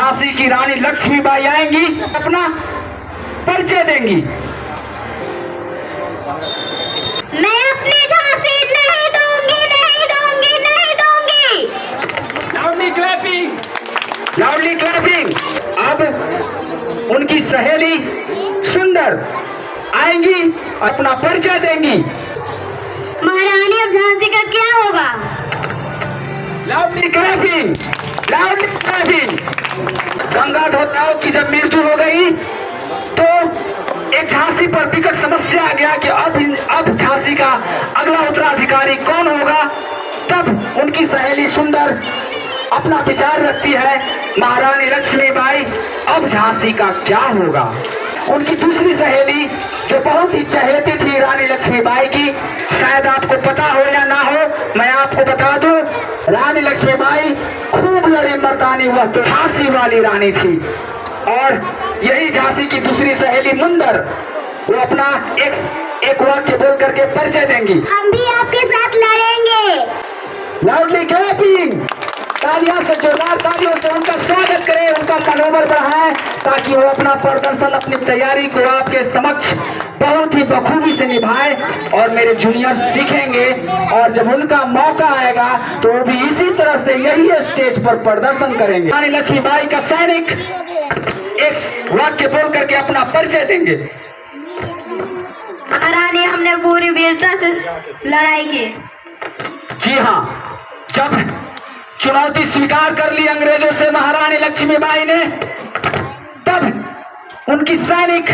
झांसी की रानी लक्ष्मीबाई आएंगी, अपना परिचय देंगी। मैं अपनी झांसी नहीं दूंगी, नहीं दूंगी, नहीं दूंगी। Loudly clapping, loudly clapping. अब उनकी सहेली सुंदर आएंगी, अपना परिचय देंगी। महारानी अब झांसी का क्या होगा? Loudly clapping, loudly clapping. Gangadharrao की जब मृत्यु हो गई तो एक झांसी पर विकट समस्या आ गया कि अब झांसी का अगला उत्तराधिकारी कौन होगा। तब उनकी सहेली सुंदर अपना विचार रखती है, महारानी लक्ष्मीबाई अब झांसी का क्या होगा। उनकी दूसरी सहेली जो बहुत ही चहेती थी रानी लक्ष्मीबाई की, शायद आपको पता हो या ना हो, मैं आपको बता दूं, रानी लक्ष्मीबाई खूब लड़ी मर्दानी, वह तो झांसी वाली रानी थी। और यही झांसी की दूसरी सहेली मुंदर, वो अपना एक वाक्य बोल करके परिचय देंगी। हम भी आपके साथ लड़ेंगे। लाउडली क्लैपिंग, तालियां से, जोरदार तालियों से उनका स्वागत करें, उनका मनोबल बढ़ाएं, ताकि वो अपना प्रदर्शन, अपनी तैयारी को आपके समक्ष बहुत ही बखूबी से निभाए और मेरे जूनियर सीखेंगे। और जब उनका मौका आएगा तो वो भी इसी तरह से यही स्टेज पर प्रदर्शन करेंगे। रानी लक्ष्मीबाई का सैनिक एक वाक्य बोल करके अपना परिचय देंगे। महारानी हमने पूरी वीरता से लड़ाई की। जी हाँ, जब चुनौती स्वीकार कर ली अंग्रेजों से महारानी लक्ष्मीबाई ने, तब उनकी सैनिक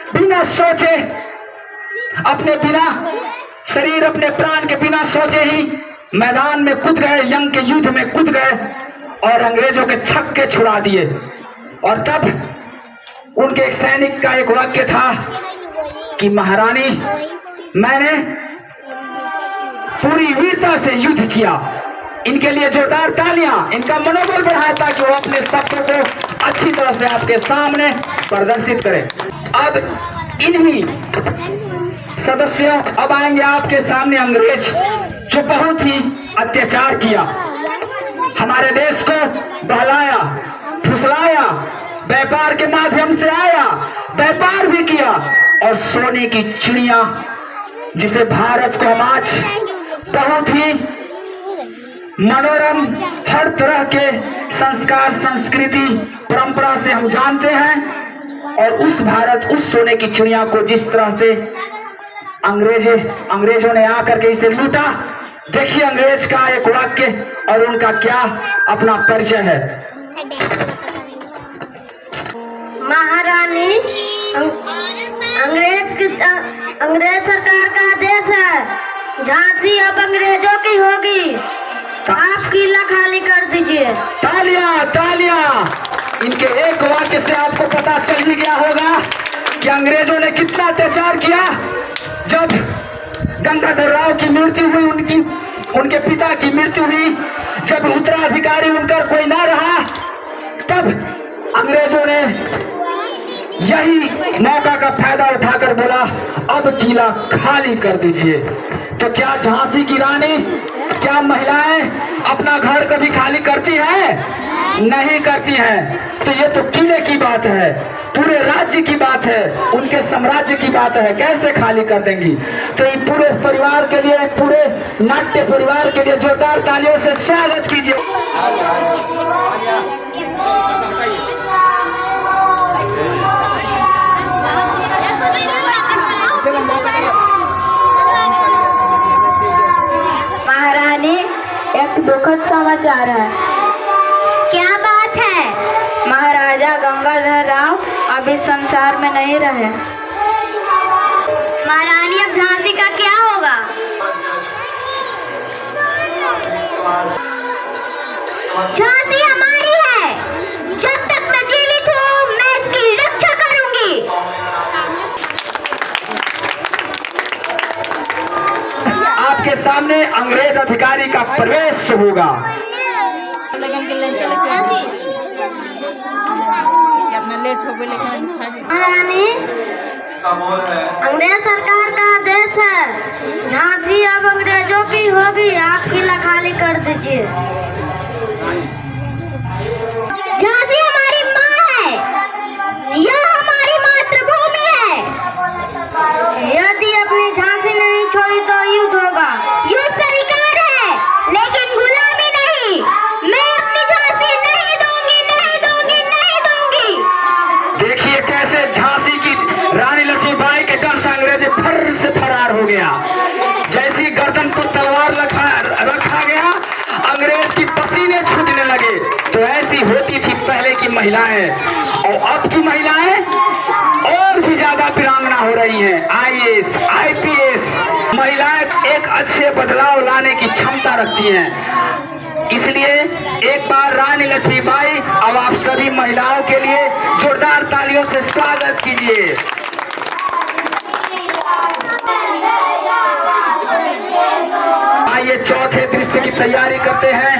बिना सोचे, अपने बिना शरीर, अपने प्राण के बिना सोचे ही मैदान में कूद गए, यंग के युद्ध में कूद गए और अंग्रेजों के छक्के छुड़ा दिए। और तब उनके एक सैनिक का एक वाक्य था कि महारानी, मैंने पूरी वीरता से युद्ध किया। इनके लिए जोरदार तालियां, इनका मनोबल बढ़ाए ताकि वो अपने शब्दों को अच्छी तरह से आपके सामने प्रदर्शित करें। अब इन्हीं सदस्यों, अब आएंगे आपके सामने अंग्रेज, जो बहुत ही अत्याचार किया, हमारे देश को बहलाया, फुसलाया, व्यापार के माध्यम से आया, व्यापार भी किया और सोने की चिड़िया, जिसे भारत को आज बहुत ही मनोरम, हर तरह के संस्कार, संस्कृति, परंपरा से हम जानते हैं। और उस भारत, उस सोने की चिड़िया को जिस तरह से अंग्रेजों ने आकर के इसे लूटा, देखिए अंग्रेज का एक वाक्य और उनका क्या अपना परिचय है। महारानी, अंग्रेज सरकार का आदेश है, झांसी अब अंग्रेजों की होगी, आप किला खाली कर दीजिए। तालियां, तालियां। इनके एक वाक्य से आपको पता चल ही गया होगा कि अंग्रेजों ने कितना अत्याचार किया। जब गंगाधरराव की मृत्यु हुई, उनके पिता की मृत्यु हुई, जब उत्तराधिकारी उनका कोई ना रहा, तब अंग्रेजों ने यही मौका का फायदा उठाकर बोला, अब किला खाली कर दीजिए। तो क्या झांसी की रानी, क्या महिलाएं अपना घर कभी खाली करती हैं? नहीं करती हैं। तो ये तो किले की बात है, पूरे राज्य की बात है, उनके साम्राज्य की बात है, कैसे खाली कर देंगी। तो ये पूरे परिवार के लिए, पूरे नाट्य परिवार के लिए जोरदार तालियों से स्वागत कीजिए। महारानी, एक दुखद समाचार है। क्या बात है? महाराजा गंगाधरराव अभी संसार में नहीं रहे। महारानी, अब झांसी का क्या होगा? झांसी हमारी है, जब तक मैं जीवित हूँ मैं इसकी रक्षा करूंगी। आपके सामने अंग्रेज अधिकारी का प्रवेश होगा। महारानी, अंग्रेज सरकार का आदेश है, झांसी अब अंग्रेजों की होगी, आप किला खाली कर दीजिए। झांसी होती थी पहले की महिलाएं, और अब की महिलाएं और भी ज्यादा वीरांगना हो रही हैं। आईएएस, आईपीएस महिलाएं एक अच्छे बदलाव लाने की क्षमता रखती हैं। इसलिए एक बार रानी लक्ष्मीबाई, अब आप सभी महिलाओं के लिए जोरदार तालियों से स्वागत कीजिए। आइए चौथे दृश्य की तैयारी करते हैं।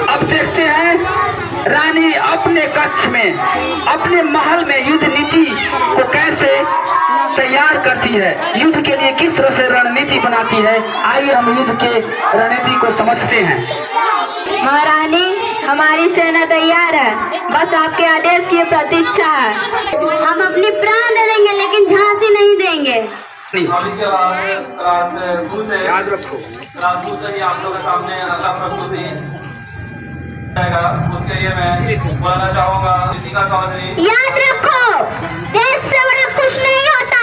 अब देखते हैं रानी अपने कक्ष में, अपने महल में युद्ध नीति को कैसे तैयार करती है, युद्ध के लिए किस तरह से रणनीति बनाती है। आइए हम युद्ध के रणनीति को समझते हैं। महारानी, हमारी सेना तैयार है, बस आपके आदेश की प्रतीक्षा है। हम अपने प्राण दे देंगे लेकिन झांसी नहीं देंगे। याद रखो, आप लोगों के सामने अगला प्रस्तुति उसके लिए मैं बोलना चाहूँगा दीपिका चौधरी। याद रखो, देश से बड़ा कुछ नहीं होता।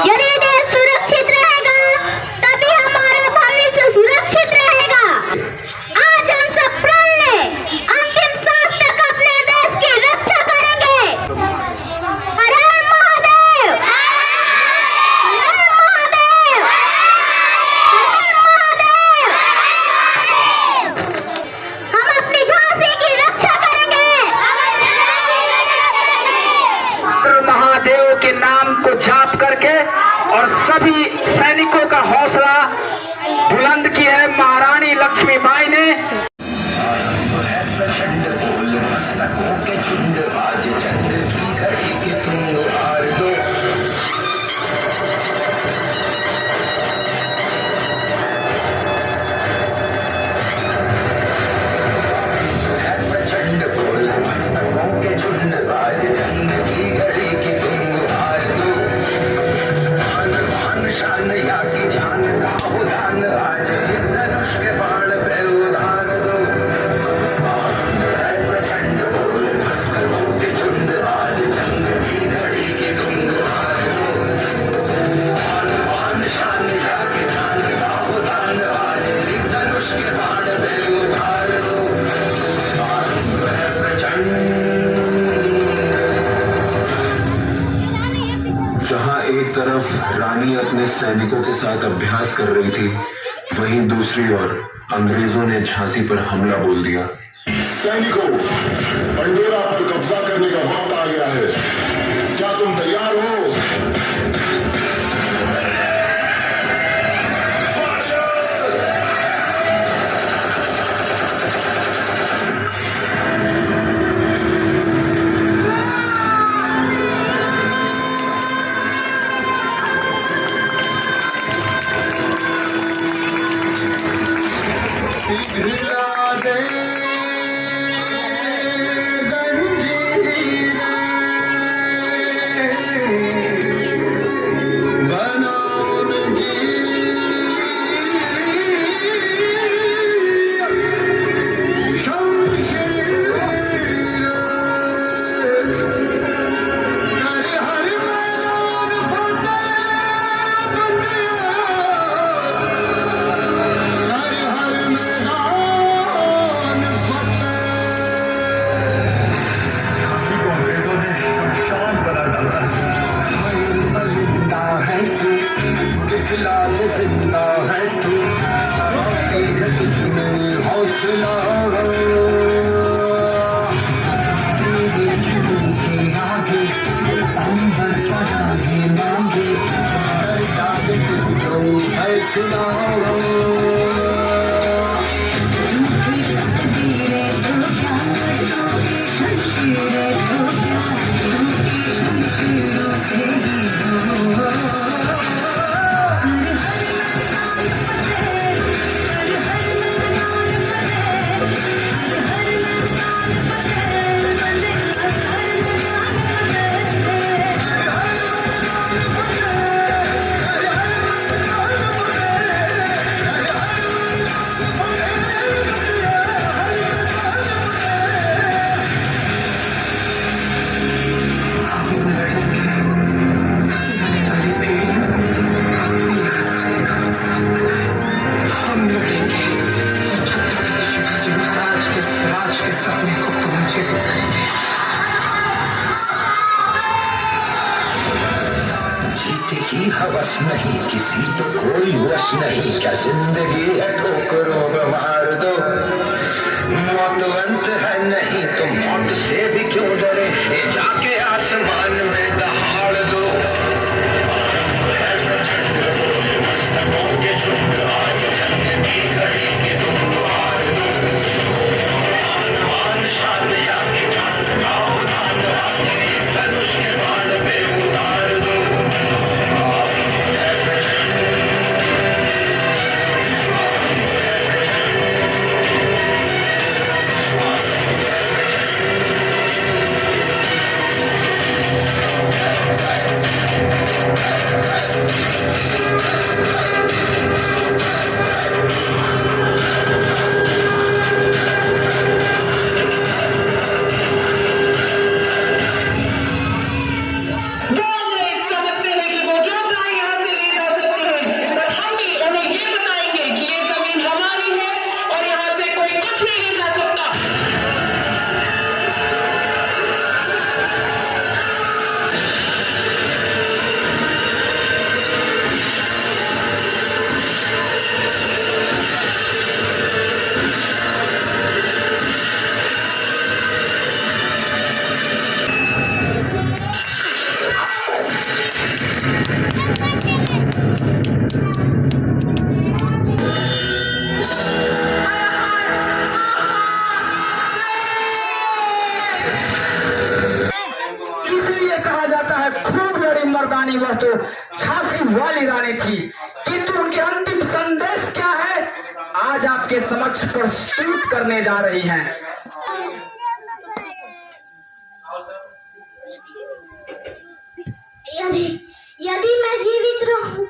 यदि देश सुरक्षित रहेगा तभी हमारा भविष्य सुरक्षित रहेगा। आज हम सब प्रण लें, अंतिम सांस तक अपने देश की रक्षा करेंगे। हर हर महादेव, हर हर महादेव, हर हर महादेव। हम अपनी झांसी की रक्षा करेंगे। महादेव के नाम को जाप करके और सभी सैनिकों का हौसला बुलंद की है महारानी लक्ष्मीबाई ने। एक तरफ रानी अपने सैनिकों के साथ अभ्यास कर रही थी, वहीं दूसरी ओर अंग्रेजों ने झांसी पर हमला बोल दिया। सैनिकों, बंडोरा पर कब्जा करने का वक्त आ गया है। क्या तुम तैयार हो? बस नहीं, किसी पे कोई वश नहीं, क्या जिंदगी है ठोकरों में मार दो, मौत अंत है नहीं तो मौत से भी क्यों डरे, ये जाके आसमान में दहाड़ दो। इसलिए कहा जाता है खूब लड़ी मर्दानी वह तो झांसी वाली रानी थी। किंतु उनके अंतिम संदेश क्या है, आज आपके समक्ष प्रस्तुत करने जा रही हैं। यदि मैं जीवित रहूं